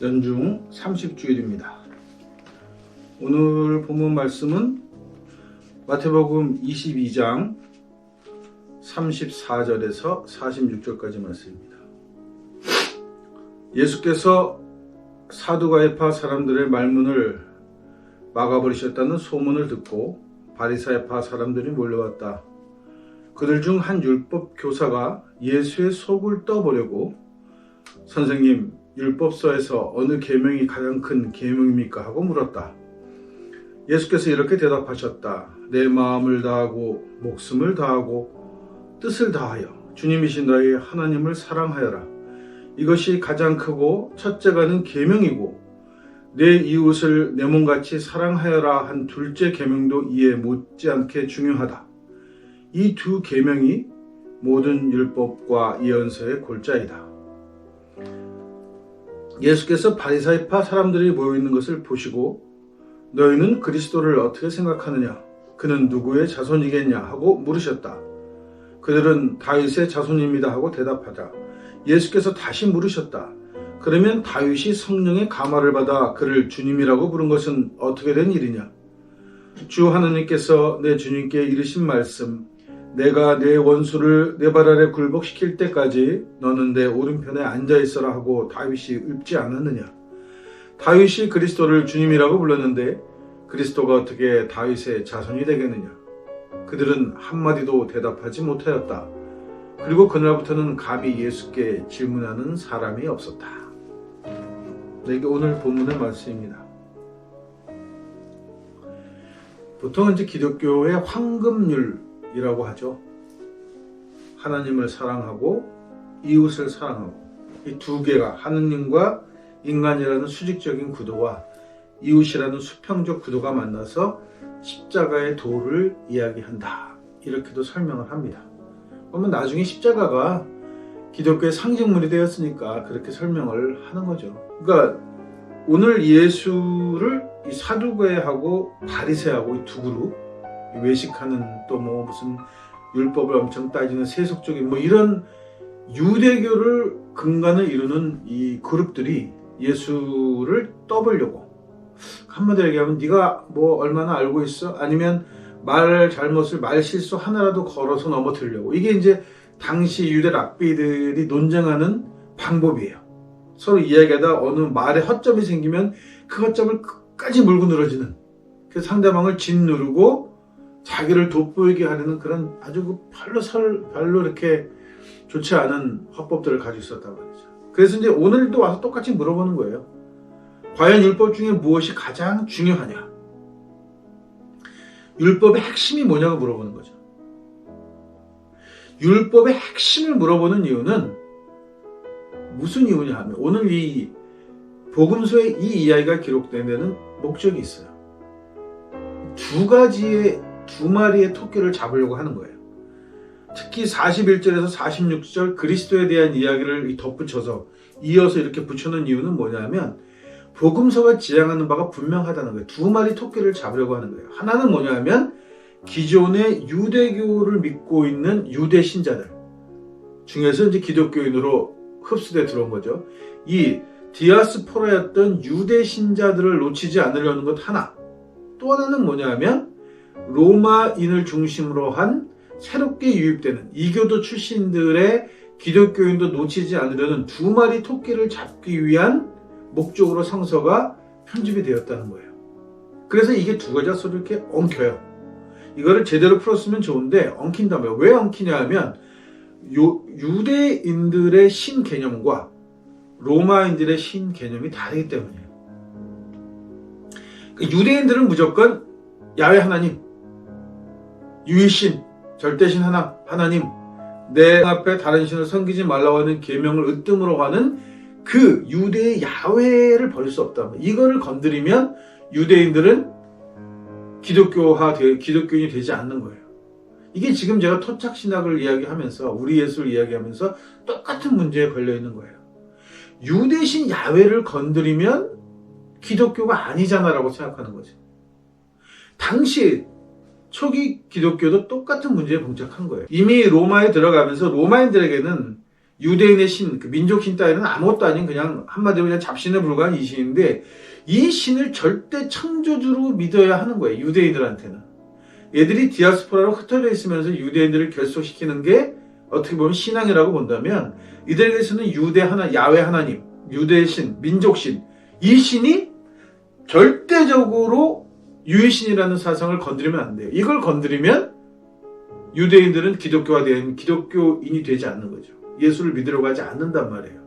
연중 30주일입니다. 오늘 본문 말씀은 마태복음 22장 34절에서 46절까지 말씀입니다. 예수께서 사두가이파 사람들의 말문을 막아버리셨다는 소문을 듣고 바리사이파 사람들이 몰려왔다. 그들 중 한 율법 교사가 예수의 속을 떠보려고 선생님, 율법서에서 어느 계명이 가장 큰 계명입니까? 하고 물었다. 예수께서 이렇게 대답하셨다. 내 마음을 다하고 목숨을 다하고 뜻을 다하여 주님이신 너희 하나님을 사랑하여라. 이것이 가장 크고 첫째가는 계명이고 내 이웃을 내 몸같이 사랑하여라 한 둘째 계명도 이에 못지않게 중요하다. 이 두 계명이 모든 율법과 예언서의 골자이다. 예수께서 바리사이파 사람들이 모여있는 것을 보시고 너희는 그리스도를 어떻게 생각하느냐? 그는 누구의 자손이겠냐? 하고 물으셨다. 그들은 다윗의 자손입니다 하고 대답하자 예수께서 다시 물으셨다. 그러면 다윗이 성령의 감화를 받아 그를 주님이라고 부른 것은 어떻게 된 일이냐? 주 하나님께서 내 주님께 이르신 말씀, 내가 내 원수를 내 발 아래 굴복시킬 때까지 너는 내 오른편에 앉아있어라 하고 다윗이 읊지 않았느냐? 다윗이 그리스도를 주님이라고 불렀는데 그리스도가 어떻게 다윗의 자손이 되겠느냐? 그들은 한마디도 대답하지 못하였다. 그리고 그날부터는 감히 예수께 질문하는 사람이 없었다. 이게 오늘 본문의 말씀입니다. 보통 이제 기독교의 황금률이라고 하죠. 하나님을 사랑하고 이웃을 사랑하고 이 두 개가 하느님과 인간이라는 수직적인 구도와 이웃이라는 수평적 구도가 만나서 십자가의 도를 이야기한다. 이렇게도 설명을 합니다. 그러면 나중에 십자가가 기독교의 상징물이 되었으니까 그렇게 설명을 하는 거죠. 그러니까 오늘 예수를 이 사두개하고 바리새하고 이 두 그룹, 외식하는 또 뭐 무슨 율법을 엄청 따지는 세속적인 뭐 이런 유대교를 근간을 이루는 이 그룹들이 예수를 떠보려고, 한마디로 얘기하면 네가 뭐 얼마나 알고 있어? 아니면 말 잘못을 말 실수 하나라도 걸어서 넘어뜨리려고. 이게 이제 당시 유대 랍비들이 논쟁하는 방법이에요. 서로 이야기하다 어느 말에 허점이 생기면 그 허점을 끝까지 물고 늘어지는, 그 상대방을 짓누르고 자기를 돋보이게 하려는 그런 아주 별로 이렇게 좋지 않은 화법들을 가지고 있었단 말이죠. 그래서 이제 오늘도 와서 똑같이 물어보는 거예요. 과연 율법 중에 무엇이 가장 중요하냐? 율법의 핵심이 뭐냐고 물어보는 거죠. 율법의 핵심을 물어보는 이유는 무슨 이유냐 하면 오늘 이 복음서에 이 이야기가 기록된 데는 목적이 있어요. 두 마리의 토끼를 잡으려고 하는 거예요. 특히 41절에서 46절 그리스도에 대한 이야기를 덧붙여서 이어서 이렇게 붙여놓은 이유는 뭐냐면 복음서가 지향하는 바가 분명하다는 거예요. 두 마리 토끼를 잡으려고 하는 거예요. 하나는 뭐냐면 기존의 유대교를 믿고 있는 유대 신자들 중에서 이제 기독교인으로 흡수돼 들어온 거죠. 이 디아스포라였던 유대 신자들을 놓치지 않으려는 것 하나. 또 하나는 뭐냐면 로마인을 중심으로 한 새롭게 유입되는 이교도 출신들의 기독교인도 놓치지 않으려는 두 마리 토끼를 잡기 위한 목적으로 성서가 편집이 되었다는 거예요. 그래서 이게 두 가지가 서로 이렇게 엉켜요. 이거를 제대로 풀었으면 좋은데 엉킨단 말이에요. 왜 엉키냐 하면 유대인들의 신 개념과 로마인들의 신 개념이 다르기 때문이에요. 유대인들은 무조건 야훼 하나님, 유일신, 절대신 하나님, 내 앞에 다른 신을 섬기지 말라고 하는 계명을 으뜸으로 하는 그 유대의 야훼를 버릴 수 없다. 이거를 건드리면 유대인들은 기독교인이 되지 않는 거예요. 이게 지금 제가 토착신학을 이야기하면서 우리 예수를 이야기하면서 똑같은 문제에 걸려 있는 거예요. 유대신 야훼를 건드리면 기독교가 아니잖아라고 생각하는 거죠. 당시 초기 기독교도 똑같은 문제에 봉착한 거예요. 이미 로마에 들어가면서 로마인들에게는 유대인의 신, 그 민족신 따위는 아무것도 아닌 그냥 한마디로 그냥 잡신에 불과한 이 신인데 이 신을 절대 창조주로 믿어야 하는 거예요. 유대인들한테는. 얘들이 디아스포라로 흩어져 있으면서 유대인들을 결속시키는 게 어떻게 보면 신앙이라고 본다면 이들에게서는 유대 하나, 야훼 하나님, 유대의 신, 민족신 이 신이 절대적으로 유일신이라는 사상을 건드리면 안 돼요. 이걸 건드리면 유대인들은 기독교화된 기독교인이 되지 않는 거죠. 예수를 믿으려고 하지 않는단 말이에요.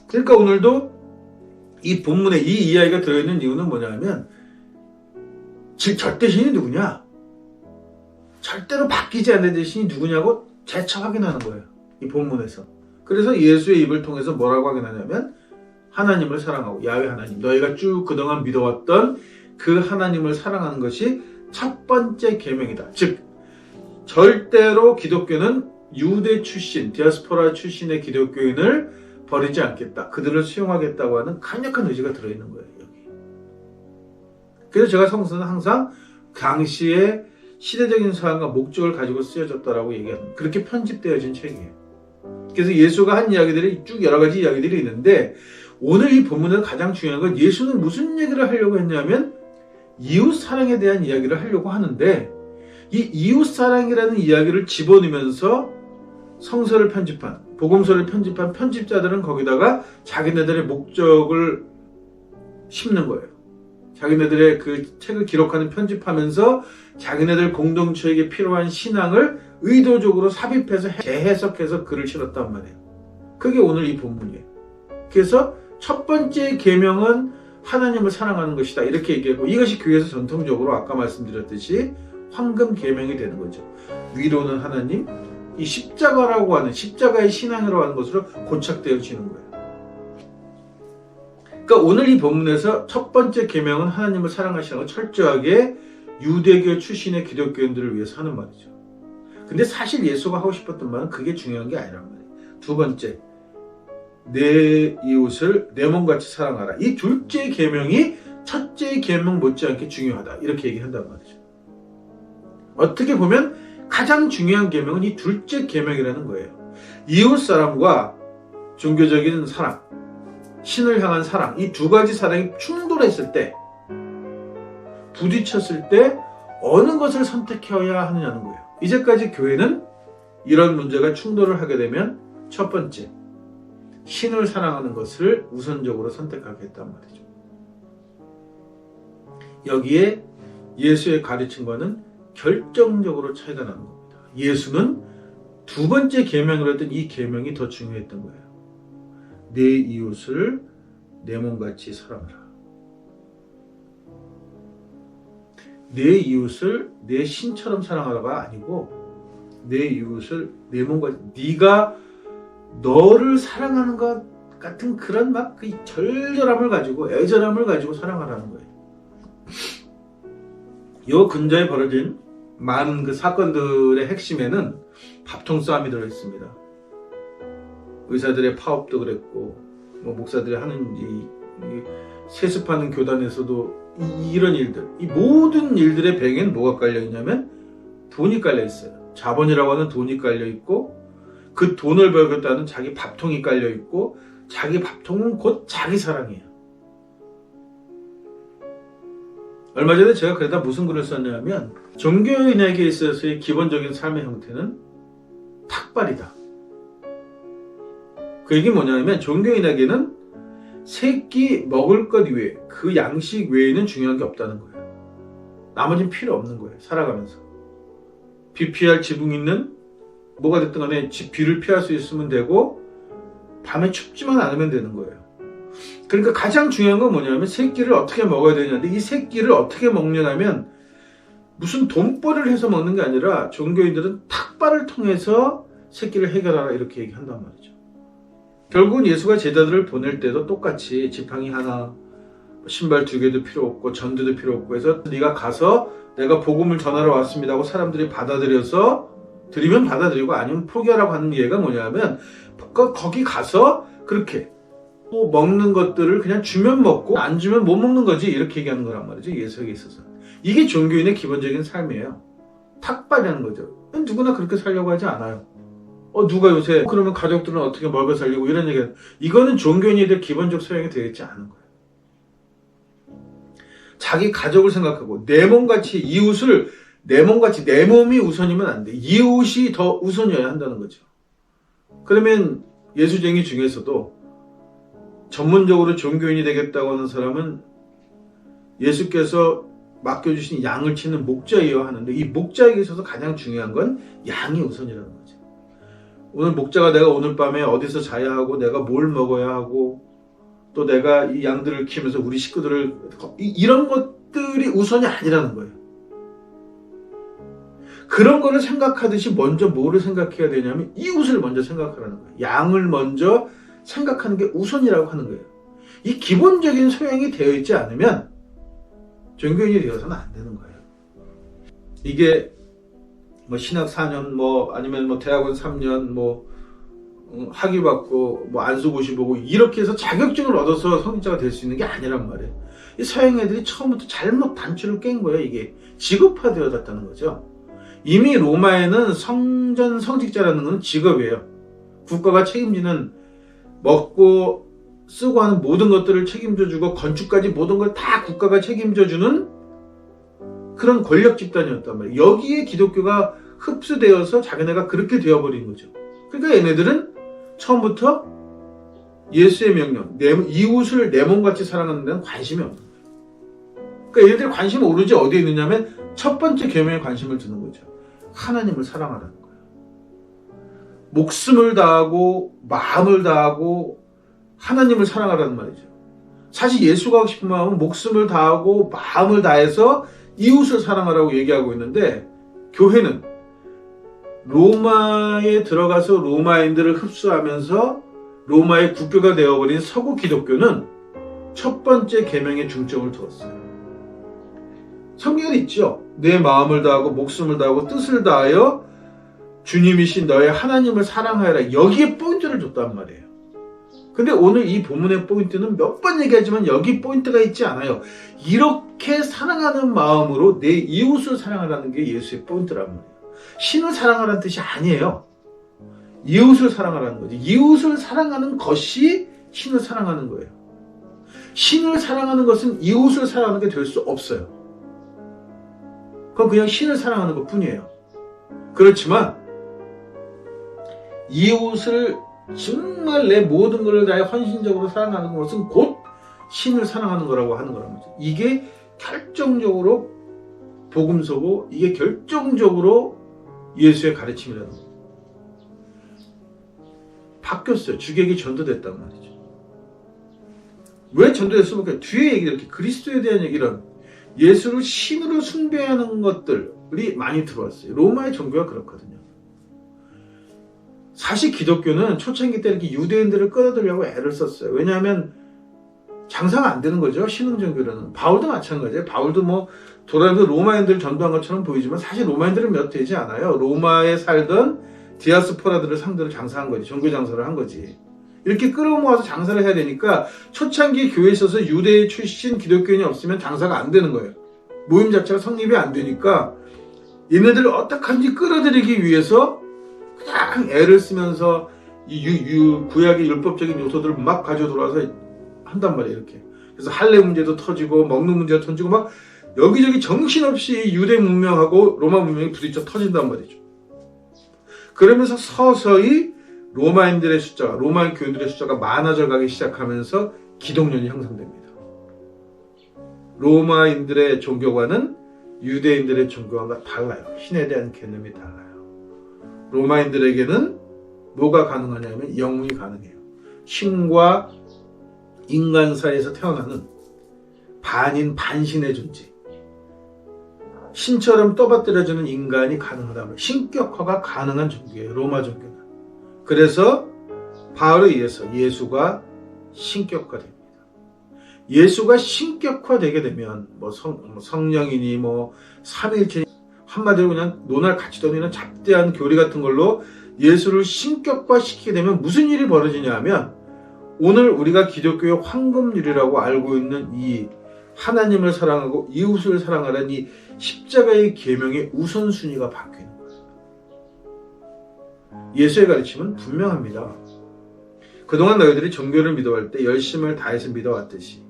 그러니까 오늘도 이 본문에 이 이야기가 들어있는 이유는 뭐냐면 절대신이 누구냐? 절대로 바뀌지 않는 신이 누구냐고 재차 확인하는 거예요. 이 본문에서. 그래서 예수의 입을 통해서 뭐라고 확인하냐면 하나님을 사랑하고 야훼 하나님, 너희가 쭉 그동안 믿어왔던 그 하나님을 사랑하는 것이 첫 번째 계명이다. 즉 절대로 기독교는 유대 출신, 디아스포라 출신의 기독교인을 버리지 않겠다. 그들을 수용하겠다고 하는 강력한 의지가 들어있는 거예요. 여기. 그래서 제가 성서는 항상 당시의 시대적인 사안과 목적을 가지고 쓰여졌다라고 얘기합니다. 그렇게 편집되어진 책이에요. 그래서 예수가 한 이야기들이 쭉 여러 가지 이야기들이 있는데 오늘 이 본문에서 가장 중요한 건 예수는 무슨 얘기를 하려고 했냐면 이웃 사랑에 대한 이야기를 하려고 하는데 이 이웃 사랑이라는 이야기를 집어넣으면서 성서를 편집한 복음서를 편집한 편집자들은 거기다가 자기네들의 목적을 심는 거예요. 자기네들의 그 책을 기록하는 편집하면서 자기네들 공동체에게 필요한 신앙을 의도적으로 삽입해서 재해석해서 글을 실었단 말이에요. 그게 오늘 이 본문이에요. 그래서 첫 번째 계명은 하나님을 사랑하는 것이다 이렇게 얘기하고 이것이 교회에서 전통적으로 아까 말씀드렸듯이 황금 계명이 되는 거죠. 위로는 하나님, 이 십자가라고 하는 십자가의 신앙이라고 하는 것으로 고착되어지는 거예요. 그러니까 오늘 이 본문에서 첫 번째 계명은 하나님을 사랑하시는 걸 철저하게 유대교 출신의 기독교인들을 위해서 하는 말이죠. 근데 사실 예수가 하고 싶었던 말은 그게 중요한 게 아니란 말이에요. 두 번째, 내 이웃을 내 몸같이 사랑하라. 이 둘째 계명이 첫째 계명 못지않게 중요하다. 이렇게 얘기한단 말이죠. 어떻게 보면 가장 중요한 계명은 이 둘째 계명이라는 거예요. 이웃 사랑과 종교적인 사랑, 신을 향한 사랑, 이 두 가지 사랑이 충돌했을 때, 부딪혔을 때 어느 것을 선택해야 하느냐는 거예요. 이제까지 교회는 이런 문제가 충돌을 하게 되면 첫 번째, 신을 사랑하는 것을 우선적으로 선택하게 했단 말이죠. 여기에 예수의 가르침과는 결정적으로 차이가 나는 겁니다. 예수는 두 번째 계명으로 했던 이 계명이 더 중요했던 거예요. 내 이웃을 내 몸같이 사랑하라. 내 이웃을 내 신처럼 사랑하라가 아니고 내 이웃을 내 몸같이 네가 너를 사랑하는 것 같은 그런 막 그 절절함을 가지고 애절함을 가지고 사랑하라는 거예요. 요 근자에 벌어진 많은 그 사건들의 핵심에는 밥통 싸움이 들어있습니다. 의사들의 파업도 그랬고, 뭐 목사들이 하는 이 세습하는 교단에서도 이런 일들, 이 모든 일들의 배경에는 뭐가 깔려 있냐면 돈이 깔려 있어요. 자본이라고 하는 돈이 깔려 있고, 그 돈을 벌겠다는 자기 밥통이 깔려 있고, 자기 밥통은 곧 자기 사랑이에요. 얼마 전에 제가 그러다 무슨 글을 썼냐면 종교인에게 있어서의 기본적인 삶의 형태는 탁발이다. 그 얘기 뭐냐면 종교인에게는 새끼 먹을 것 외에 그 양식 외에는 중요한 게 없다는 거예요. 나머지는 필요 없는 거예요. 살아가면서. 비 피할 지붕 있는 뭐가 됐든 간에 비를 피할 수 있으면 되고 밤에 춥지만 않으면 되는 거예요. 그러니까 가장 중요한 건 뭐냐면 새끼를 어떻게 먹어야 되냐인데 이 새끼를 어떻게 먹냐면 무슨 돈벌이를 해서 먹는 게 아니라 종교인들은 탁발을 통해서 새끼를 해결하라 이렇게 얘기한단 말이죠. 결국은 예수가 제자들을 보낼 때도 똑같이 지팡이 하나, 신발 2개도 필요 없고 전도도 필요 없고 해서 네가 가서 내가 복음을 전하러 왔습니다 하고 사람들이 받아들여서 드리면 받아들이고 아니면 포기하라고 하는 얘기가 뭐냐면 거기 가서 그렇게 또 먹는 것들을 그냥 주면 먹고 안 주면 못 먹는 거지 이렇게 얘기하는 거란 말이죠. 예수에게 있어서. 이게 종교인의 기본적인 삶이에요. 탁발이라는 거죠. 누구나 그렇게 살려고 하지 않아요. 누가 요새 그러면 가족들은 어떻게 먹여 살리고 이런 얘기는 이거는 종교인이들 기본적 소양이 되어 있지 않은 거예요. 자기 가족을 생각하고 내 몸같이 이웃을 내 몸같이 내 몸이 우선이면 안 돼. 이웃이 더 우선이어야 한다는 거죠. 그러면 예수쟁이 중에서도 전문적으로 종교인이 되겠다고 하는 사람은 예수께서 맡겨주신 양을 치는 목자이어야 하는데 이 목자에게 있어서 가장 중요한 건 양이 우선이라는 거죠. 오늘 목자가 내가 오늘 밤에 어디서 자야 하고 내가 뭘 먹어야 하고 또 내가 이 양들을 키우면서 우리 식구들을 이런 것들이 우선이 아니라는 거예요. 그런 거를 생각하듯이 먼저 뭐를 생각해야 되냐면 이웃을 먼저 생각하라는 거예요. 양을 먼저 생각하는 게 우선이라고 하는 거예요. 이 기본적인 소양이 되어 있지 않으면 종교인이 되어서는 안 되는 거예요. 이게 뭐 신학 4년 뭐 아니면 뭐 대학원 3년 뭐 학위 받고 뭐 안수고시 보고 이렇게 해서 자격증을 얻어서 성직자가 될 수 있는 게 아니란 말이에요. 이 서양 애들이 처음부터 잘못 단추를 깬 거예요. 이게 직업화되어졌다는 거죠. 이미 로마에는 성전 성직자라는 건 직업이에요. 국가가 책임지는 먹고 쓰고 하는 모든 것들을 책임져주고 건축까지 모든 걸 다 국가가 책임져주는 그런 권력 집단이었단 말이에요. 여기에 기독교가 흡수되어서 자기네가 그렇게 되어버린 거죠. 그러니까 얘네들은 처음부터 예수의 명령, 이웃을 내 몸같이 사랑하는 데는 관심이 없는 거예요. 그러니까 얘네들이 관심이 오로지 어디에 있느냐면 첫 번째 계명에 관심을 두는 거죠. 하나님을 사랑하라는 거예요. 목숨을 다하고 마음을 다하고 하나님을 사랑하라는 말이죠. 사실 예수가 하고 싶은 마음은 목숨을 다하고 마음을 다해서 이웃을 사랑하라고 얘기하고 있는데 교회는 로마에 들어가서 로마인들을 흡수하면서 로마의 국교가 되어버린 서구 기독교는 첫 번째 계명에 중점을 두었어요. 성경에 있죠. 내 마음을 다하고 목숨을 다하고 뜻을 다하여 주님이신 너의 하나님을 사랑하여라. 여기에 포인트를 줬단 말이에요. 근데 오늘 이 본문의 포인트는 몇 번 얘기하지만 여기 포인트가 있지 않아요. 이렇게 사랑하는 마음으로 내 이웃을 사랑하라는 게 예수의 포인트란 말이에요. 신을 사랑하라는 뜻이 아니에요. 이웃을 사랑하라는 거지. 이웃을 사랑하는 것이 신을 사랑하는 거예요. 신을 사랑하는 것은 이웃을 사랑하는 게 될 수 없어요. 그건 그냥 신을 사랑하는 것 뿐이에요. 그렇지만 이웃을 정말 내 모든 것을 다해 헌신적으로 사랑하는 것은 곧 신을 사랑하는 거라고 하는 거란 말이죠. 이게 결정적으로 복음서고 이게 결정적으로 예수의 가르침이라는 거예요. 바뀌었어요. 주객이 전도됐단 말이죠. 왜 전도됐습니까? 뒤에 얘기 이렇게 그리스도에 대한 얘기는 예수를 신으로 숭배하는 것들이 많이 들어왔어요. 로마의 종교가 그렇거든요. 사실 기독교는 초창기 때 이렇게 유대인들을 끌어들이려고 애를 썼어요. 왜냐하면 장사가 안 되는 거죠. 신흥종교로는. 바울도 마찬가지예요. 바울도 뭐 돌아다니면서 로마인들을 전도한 것처럼 보이지만 사실 로마인들은 몇 되지 않아요. 로마에 살던 디아스포라들을 상대로 장사한 거지. 종교 장사를 한 거지. 이렇게 끌어모아서 장사를 해야 되니까 초창기 교회에 있어서 유대 출신 기독교인이 없으면 장사가 안 되는 거예요. 모임 자체가 성립이 안 되니까 얘네들을 어떡하든지 끌어들이기 위해서 그냥 애를 쓰면서 이 구약의 율법적인 요소들을 막 가지고 들어와서 한단 말이에요. 이렇게. 그래서 할례 문제도 터지고 먹는 문제도 터지고 막 여기저기 정신없이 유대 문명하고 로마 문명이 부딪혀 터진단 말이죠. 그러면서 서서히 로마인들의 숫자가, 로마인 교인들의 숫자가 많아져 가기 시작하면서 기독론이 형성됩니다. 로마인들의 종교관은 유대인들의 종교관과 달라요. 신에 대한 개념이 달라요. 로마인들에게는 뭐가 가능하냐면 영웅이 가능해요. 신과 인간 사이에서 태어나는 반인 반신의 존재. 신처럼 떠받들여주는 인간이 가능하다면 신격화가 가능한 종교예요. 로마 종교는. 그래서 바울에 의해서 예수가 신격화됩니다. 예수가 신격화되게 되면 성령이니 뭐 삼위일체 한마디로 그냥 논할 가치도 없는 잡대한 교리 같은 걸로 예수를 신격화시키게 되면 무슨 일이 벌어지냐 하면 오늘 우리가 기독교의 황금률이라고 알고 있는 이 하나님을 사랑하고 이웃을 사랑하라는 이 십자가의 계명의 우선순위가 바뀌는 거예요. 예수의 가르침은 분명합니다. 그동안 너희들이 종교를 믿어갈 때 열심을 다해서 믿어왔듯이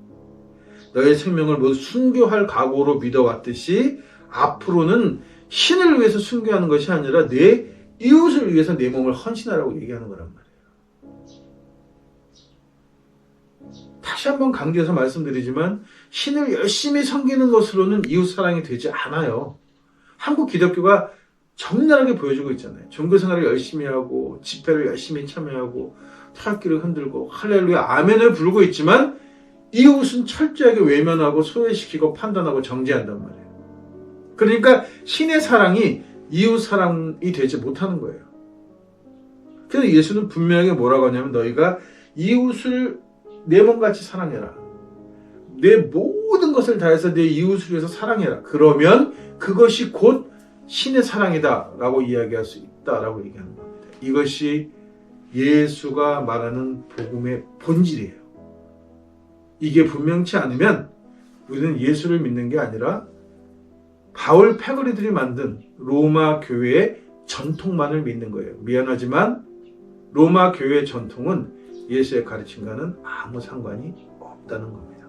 너희 생명을 모두 순교할 각오로 믿어왔듯이 앞으로는 신을 위해서 순교하는 것이 아니라 내 이웃을 위해서 내 몸을 헌신하라고 얘기하는 거란 말이에요. 다시 한번 강조해서 말씀드리지만 신을 열심히 섬기는 것으로는 이웃 사랑이 되지 않아요. 한국 기독교가 적나라하게 보여주고 있잖아요. 종교생활을 열심히 하고 집회를 열심히 참여하고 타악기를 흔들고 할렐루야 아멘을 부르고 있지만 이웃은 철저하게 외면하고 소외시키고 판단하고 정죄한단 말이에요. 그러니까 신의 사랑이 이웃 사랑이 되지 못하는 거예요. 그래서 예수는 분명하게 뭐라고 하냐면 너희가 이웃을 내 몸같이 사랑해라. 내 모든 것을 다해서 내 이웃을 위해서 사랑해라. 그러면 그것이 곧 신의 사랑이다 라고 이야기할 수 있다라고 얘기하는 겁니다. 이것이 예수가 말하는 복음의 본질이에요. 이게 분명치 않으면 우리는 예수를 믿는 게 아니라 바울 패거리들이 만든 로마 교회의 전통만을 믿는 거예요. 미안하지만 로마 교회의 전통은 예수의 가르침과는 아무 상관이 없다는 겁니다.